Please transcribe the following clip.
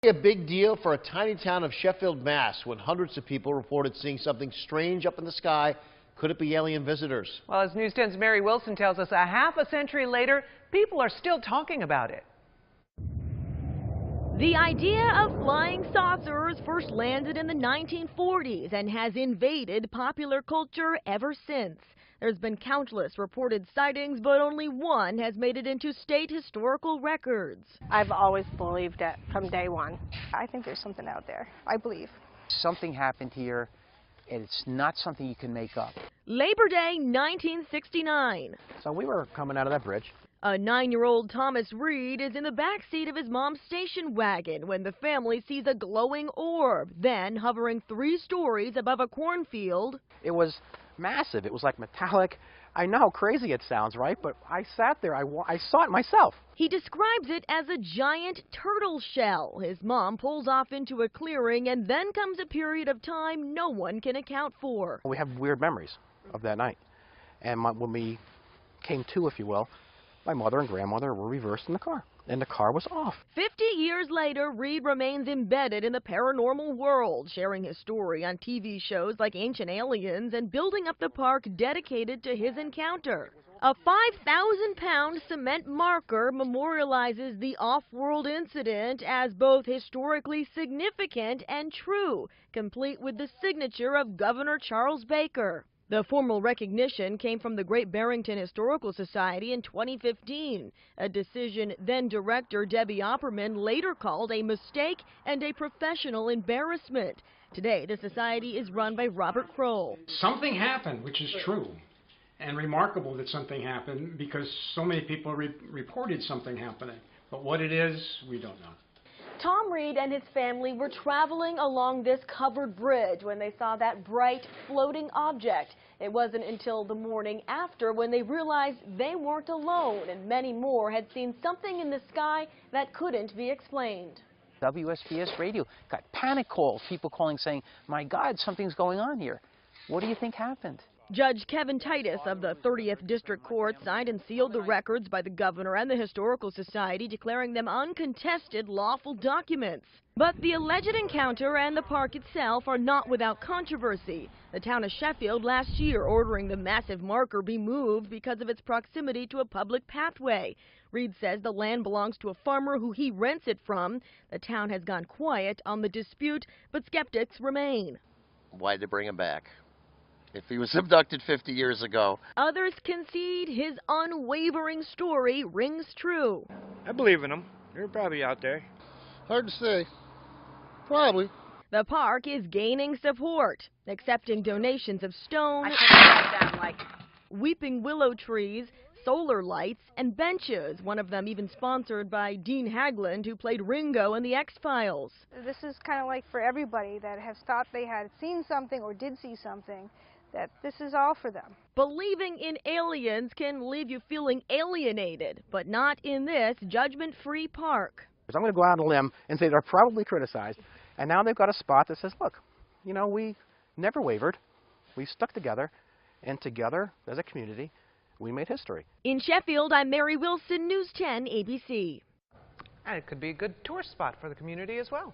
A big deal for a tiny town of Sheffield, Mass, when hundreds of people reported seeing something strange up in the sky. Could it be alien visitors? Well, as News 10's Mary Wilson tells us, a half a century later, people are still talking about it. The idea of flying saucers first landed in the 1940s and has invaded popular culture ever since. There's been countless reported sightings, but only one has made it into state historical records. I've always believed it from day one. I think there's something out there. I believe. Something happened here, and it's not something you can make up. Labor Day 1969. So we were coming out of that bridge. A 9-year-old Thom Reed is in the back seat of his mom's station wagon when the family sees a glowing orb, then hovering 3 stories above a cornfield. It was massive. It was like metallic. I know how crazy it sounds, right? But I sat there. I saw it myself. He describes it as a giant turtle shell. His mom pulls off into a clearing, and then comes a period of time no one can account for. We have weird memories of that night. And when we came to, if you will, my mother and grandmother were reversed in the car, and the car was off. 50 years later, Reed remains embedded in the paranormal world, sharing his story on TV shows like Ancient Aliens and building up the park dedicated to his encounter. A 5,000-pound cement marker memorializes the off-world incident as both historically significant and true, complete with the signature of Governor Charles Baker. The formal recognition came from the Great Barrington Historical Society in 2015, a decision then-director Debbie Opperman later called a mistake and a professional embarrassment. Today, the society is run by Robert Kroll. Something happened, which is true, and remarkable that something happened because so many people reported something happening. But what it is, we don't know. Thom Reed and his family were traveling along this covered bridge when they saw that bright, floating object. It wasn't until the morning after when they realized they weren't alone, and many more had seen something in the sky that couldn't be explained. WSBS radio got panic calls, people calling saying, "My God, something's going on here." What do you think happened? Judge Kevin Titus of the 30th District Court signed and sealed the records by the governor and the Historical Society, declaring them uncontested lawful documents. But the alleged encounter and the park itself are not without controversy. The town of Sheffield last year ordering the massive marker be moved because of its proximity to a public pathway. Reed says the land belongs to a farmer who he rents it from. The town has gone quiet on the dispute, but skeptics remain. Why'd they bring him back? If he was abducted 50 years ago. Others concede his unwavering story rings true. I believe in him. They're probably out there. Hard to say. Probably. The park is gaining support, accepting donations of stone, weeping willow trees, solar lights, and benches, one of them even sponsored by Dean Haglund, who played Ringo in The X-Files. This is kind of like for everybody that has thought they had seen something or did see something, that this is all for them. Believing in aliens can leave you feeling alienated, but not in this judgment-free park. I'm going to go out on a limb and say they're probably criticized, and now they've got a spot that says, look, you know, we never wavered, we stuck together, and together, as a community, we made history. In Sheffield, I'm Mary Wilson, News 10 ABC. And it could be a good tourist spot for the community as well.